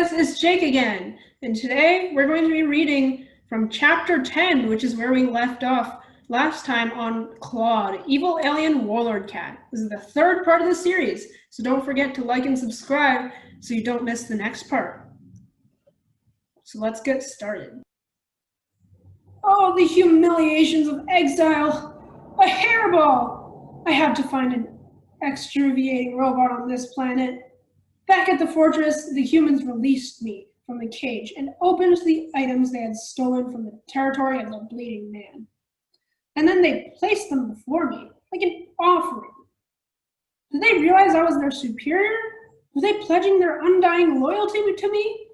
guys, it's Jake again, and today we're going to be reading from Chapter 10, which is where we left off last time on Klawde, Evil Alien Warlord Cat. This is the third part of the series, so don't forget to like and subscribe so you don't miss the next part. So let's get started. Oh, the humiliations of exile! A hairball! I have to find an extruviating robot on this planet. Back at the fortress, the humans released me from the cage and opened the items they had stolen from the territory of the bleeding man. And then they placed them before me, like an offering. Did they realize I was their superior? Were they pledging their undying loyalty to me?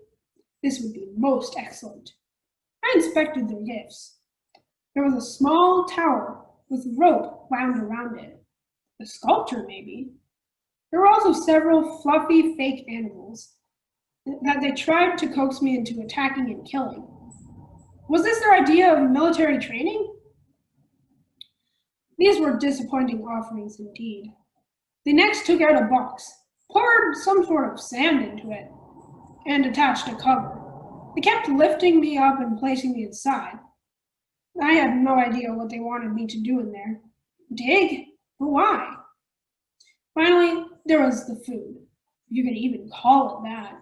This would be most excellent. I inspected their gifts. There was a small tower with rope wound around it. A sculpture, maybe. There were also several fluffy fake animals that they tried to coax me into attacking and killing. Was this their idea of military training? These were disappointing offerings indeed. They next took out a box, poured some sort of sand into it, and attached a cover. They kept lifting me up and placing me inside. I had no idea what they wanted me to do in there. Dig? But why? Finally, there was the food, if you could even call it that.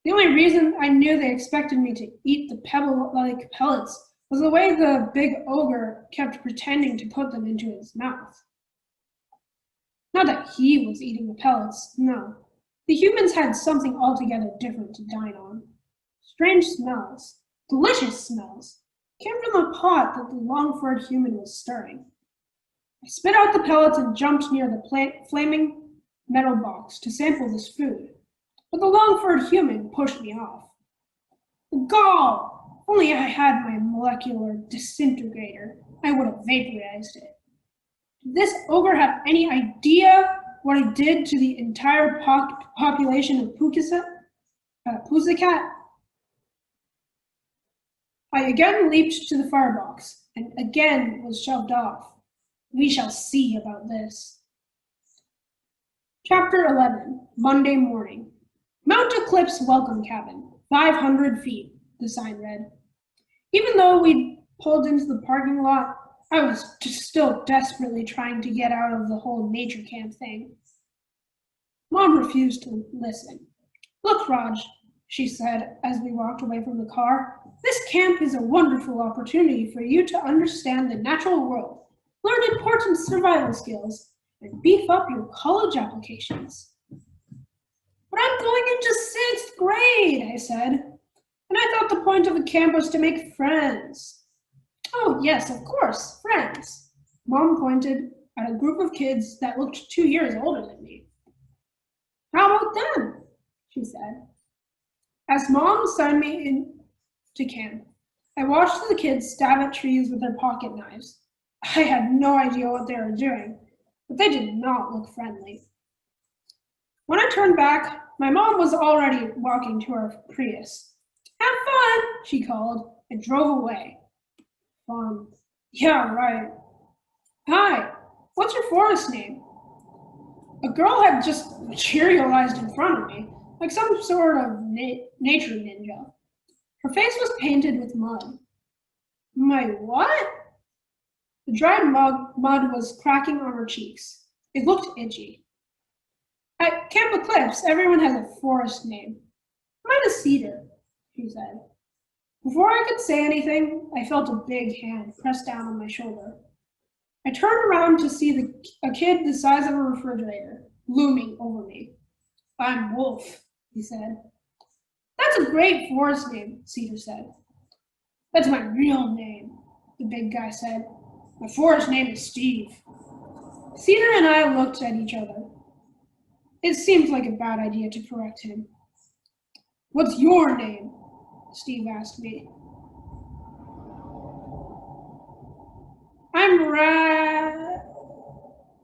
The only reason I knew they expected me to eat the pebble-like pellets was the way the big ogre kept pretending to put them into his mouth. Not that he was eating the pellets, no. The humans had something altogether different to dine on. Strange smells, delicious smells, came from the pot that the long-furred human was stirring. I spit out the pellets and jumped near the flaming metal box to sample this food, but the long-furred human pushed me off. The gall! Only I had my molecular disintegrator, I would have vaporized it. Did this ogre have any idea what I did to the entire population of Pussycat? I again leaped to the firebox, and again was shoved off. We shall see about this. Chapter 11, Monday morning. Mount Eclipse welcome cabin, 500 feet, the sign read. Even though we'd pulled into the parking lot, I was still desperately trying to get out of the whole nature camp thing. Mom refused to listen. Look, Raj, she said as we walked away from the car, this camp is a wonderful opportunity for you to understand the natural world, learn important survival skills, and beef up your college applications. But I'm going into 6th grade, I said, and I thought the point of a camp was to make friends. Oh, yes, of course, friends. Mom pointed at a group of kids that looked 2 years older than me. How about them? She said. As Mom signed me into camp, I watched the kids stab at trees with their pocket knives. I had no idea what they were doing, but they did not look friendly. When I turned back, my mom was already walking to her Prius. Have fun, she called, and drove away. Fun. Yeah, right. Hi, what's your forest name? A girl had just materialized in front of me, like some sort of nature ninja. Her face was painted with mud. My what? The dried mud was cracking on her cheeks. It looked itchy. At Camp Eclipse, everyone has a forest name. Mine is Cedar, she said. Before I could say anything, I felt a big hand press down on my shoulder. I turned around to see a kid the size of a refrigerator looming over me. I'm Wolf, he said. That's a great forest name, Cedar said. That's my real name, the big guy said. My forest name is Steve. Cedar and I looked at each other. It seemed like a bad idea to correct him. What's your name? Steve asked me. I'm Rat.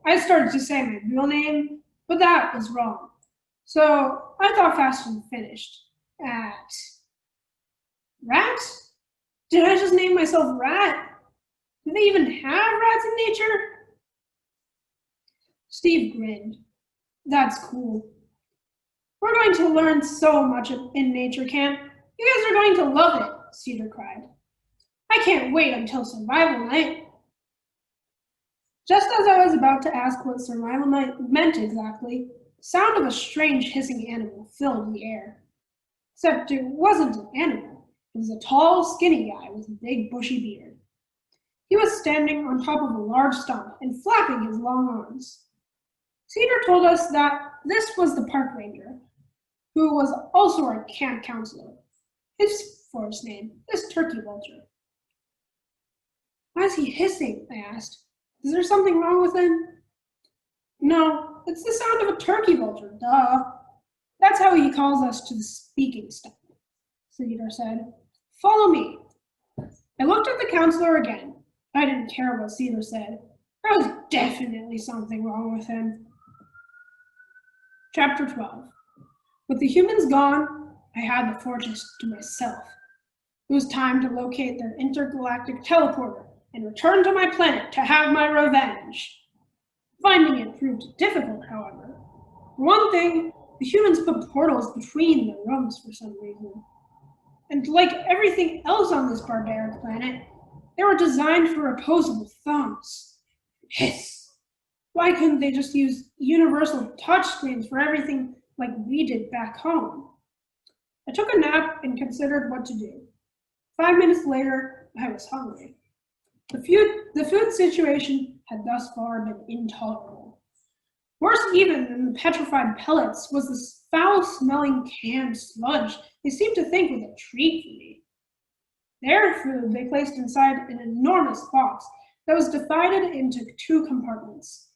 I started to say my real name, but that was wrong. So I thought fast and finished. Rat? Did I just name myself Rat? Do they even have rats in nature? Steve grinned. That's cool. We're going to learn so much in nature camp. You guys are going to love it, Cedar cried. I can't wait until survival night. Just as I was about to ask what survival night meant exactly, the sound of a strange hissing animal filled the air. Except it wasn't an animal. It was a tall, skinny guy with a big, bushy beard. He was standing on top of a large stump and flapping his long arms. Cedar told us that this was the park ranger, who was also our camp counselor. His forest name is Turkey Vulture. Why is he hissing? I asked. Is there something wrong with him? No, it's the sound of a turkey vulture, duh. That's how he calls us to the speaking stump, Cedar said. Follow me. I looked at the counselor again. I didn't care what Cedar said. There was definitely something wrong with him. Chapter 12. With the humans gone, I had the fortress to myself. It was time to locate their intergalactic teleporter and return to my planet to have my revenge. Finding it proved difficult, however. For one thing, the humans put portals between the rooms for some reason. And like everything else on this barbaric planet, they were designed for opposable thumbs. Hiss! Why couldn't they just use universal touchscreens for everything like we did back home? I took a nap and considered what to do. 5 minutes later, I was hungry. The food situation had thus far been intolerable. Worse even than the petrified pellets was the foul-smelling canned sludge they seemed to think was a treat for me. Their food they placed inside an enormous box that was divided into 2 compartments.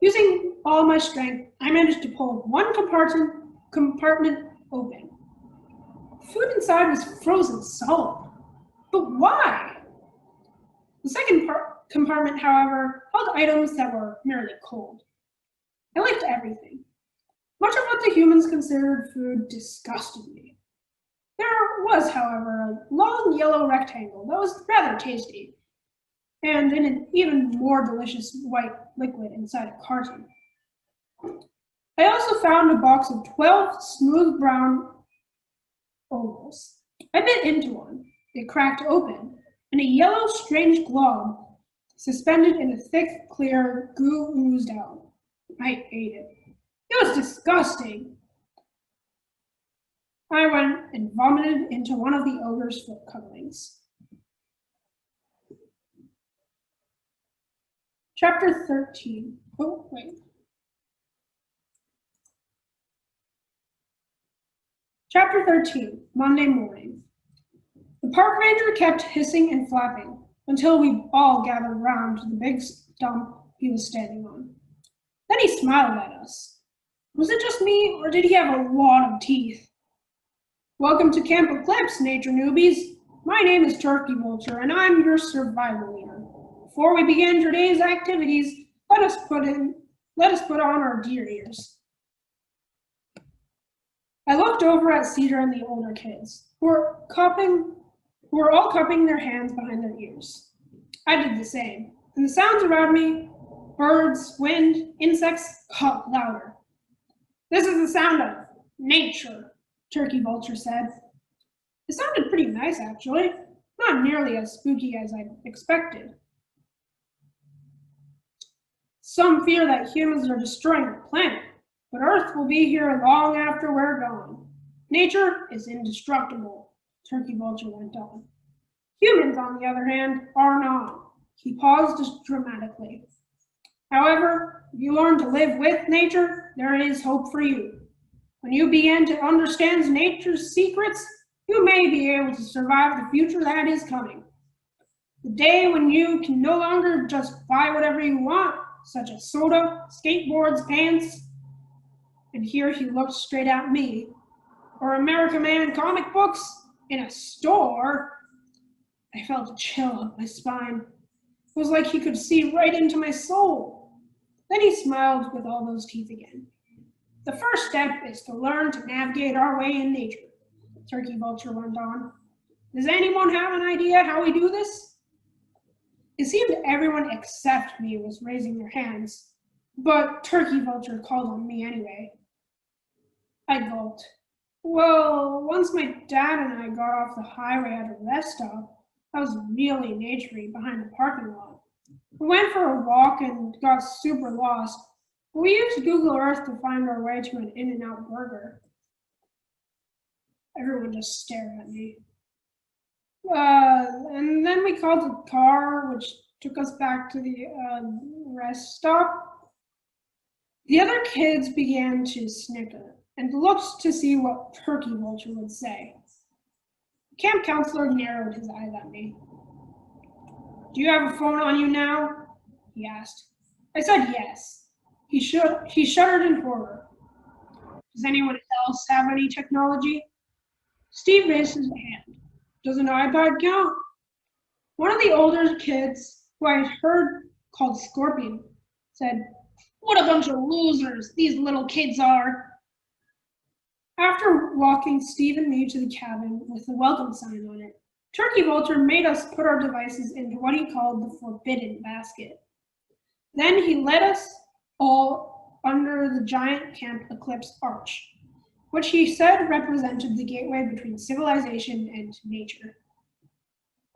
Using all my strength, I managed to pull one compartment open. The food inside was frozen solid. But why? The second compartment, however, held items that were merely cold. I liked everything. Much of what the humans considered food disgusted me. There was, however, a long yellow rectangle that was rather tasty, and in an even more delicious white liquid inside a carton. I also found a box of 12 smooth brown ovals. I bit into one. It cracked open, and a yellow, strange glob suspended in a thick, clear goo oozed out. I ate it. It was disgusting. I went and vomited into one of the ogre's foot coverings. Chapter 13. Oh, wait. Chapter 13, Monday morning. The park ranger kept hissing and flapping until we all gathered round the big stump he was standing on. Then he smiled at us. Was it just me, or did he have a lot of teeth? Welcome to Camp Eclipse, nature newbies. My name is Turkey Vulture, and I'm your survival leader. Before we begin today's activities, let us put on our deer ears. I looked over at Cedar and the older kids, who were all cupping their hands behind their ears. I did the same, and the sounds around me, birds, wind, insects, got louder. This is the sound of nature, Turkey Vulture said. It sounded pretty nice, actually, not nearly as spooky as I expected. Some fear that humans are destroying the planet, but Earth will be here long after we're gone. Nature is indestructible, Turkey Vulture went on. Humans, on the other hand, are not. He paused dramatically. However, if you learn to live with nature, there is hope for you. When you begin to understand nature's secrets, you may be able to survive the future that is coming. The day when you can no longer just buy whatever you want, such as soda, skateboards, pants, and here he looked straight at me, or American Man comic books in a store. I felt a chill up my spine. It was like he could see right into my soul. Then he smiled with all those teeth again. The first step is to learn to navigate our way in nature, Turkey Vulture went on. Does anyone have an idea how we do this? It seemed everyone except me was raising their hands, but Turkey Vulture called on me anyway. I gulped. Well, once my dad and I got off the highway at a rest stop, I was really naturey behind the parking lot. We went for a walk and got super lost. We used Google Earth to find our way to an In-N-Out burger. Everyone just stared at me. And then we called a car, which took us back to the rest stop. The other kids began to snicker and looked to see what Turkey Vulture would say. The camp counselor narrowed his eyes at me. Do you have a phone on you now? He asked. I said yes. He shuddered in horror. Does anyone else have any technology? Steve raised his hand. Does an iPad count? One of the older kids, who I had heard called Scorpion, said, What a bunch of losers these little kids are. After walking Steve and me to the cabin with the welcome sign on it, Turkey Vulture made us put our devices into what he called the forbidden basket. Then he led us all under the giant Camp Eclipse arch, which he said represented the gateway between civilization and nature.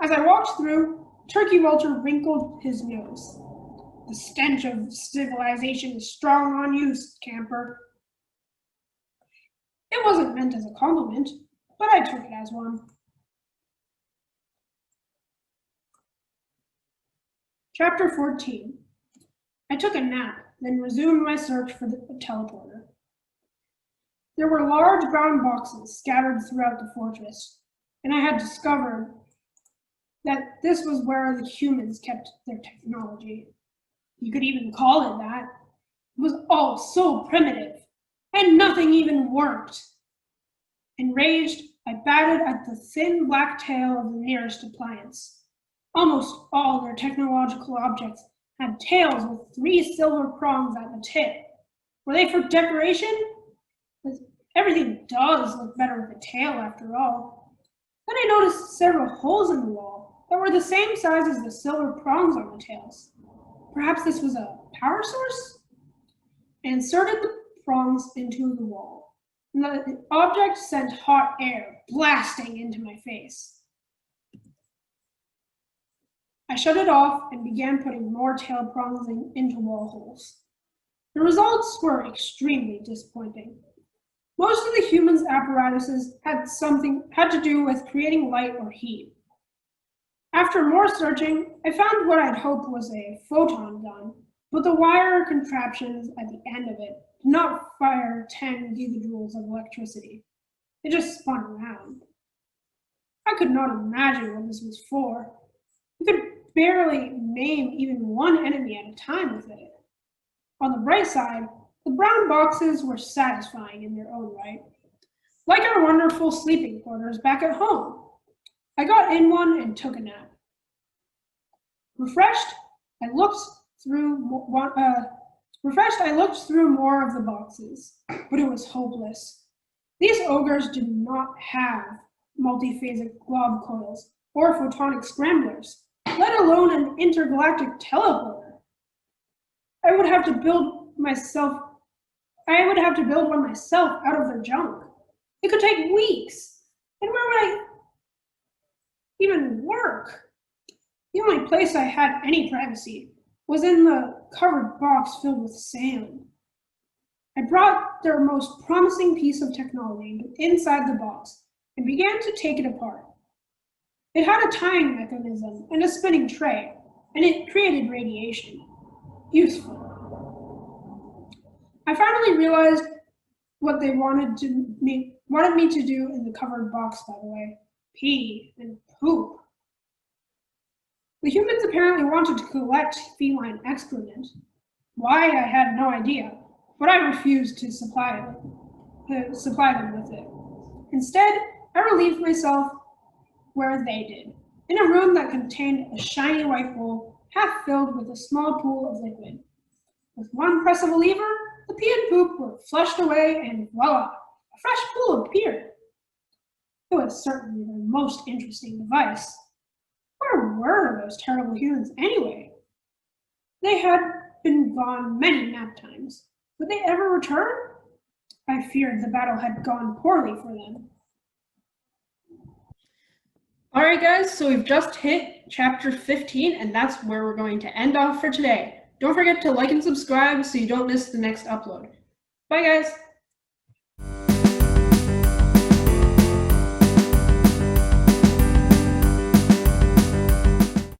As I walked through, Turkey Vulture wrinkled his nose. The stench of civilization is strong on you, camper. It wasn't meant as a compliment, but I took it as one. Chapter 14. I took a nap, then resumed my search for the teleporter. There were large brown boxes scattered throughout the fortress, and I had discovered that this was where the humans kept their technology. You could even call it that. It was all so primitive, and nothing even worked. Enraged, I batted at the thin black tail of the nearest appliance. Almost all their technological objects had tails with 3 silver prongs at the tip. Were they for decoration? Everything does look better with a tail after all. Then I noticed several holes in the wall that were the same size as the silver prongs on the tails. Perhaps this was a power source? I inserted the prongs into the wall, and the object sent hot air blasting into my face. I shut it off and began putting more tail prongs into wall holes. The results were extremely disappointing. Most of the humans' apparatuses had to do with creating light or heat. After more searching, I found what I'd hoped was a photon gun, but the wire contraptions at the end of it did not fire 10 gigajoules of electricity. It just spun around. I could not imagine what this was for. You could barely maim even one enemy at a time with it. On the bright side, the brown boxes were satisfying in their own right, like our wonderful sleeping quarters back at home. I got in one and took a nap. Refreshed, I looked through more of the boxes, but it was hopeless. These ogres did not have multiphasic glob coils or photonic scramblers, let alone an intergalactic teleporter. I would have to build one myself out of their junk. It could take weeks. And where would I even work? The only place I had any privacy was in the covered box filled with sand. I brought their most promising piece of technology inside the box and began to take it apart. It had a tying mechanism and a spinning tray, and it created radiation. Useful. I finally realized what they wanted me to do in the covered box, by the way. Pee and poop. The humans apparently wanted to collect feline excrement. Why, I had no idea, but I refused to supply them with it. Instead, I relieved myself where they did, in a room that contained a shiny white bowl half filled with a small pool of liquid. With one press of a lever, the pee and poop were flushed away, and voila, a fresh pool appeared. It was certainly their most interesting device. Where were those terrible humans anyway? They had been gone many nap times. Would they ever return? I feared the battle had gone poorly for them. All right, guys, so we've just hit chapter 15, and that's where we're going to end off for today. Don't forget to like and subscribe so you don't miss the next upload. Bye, guys.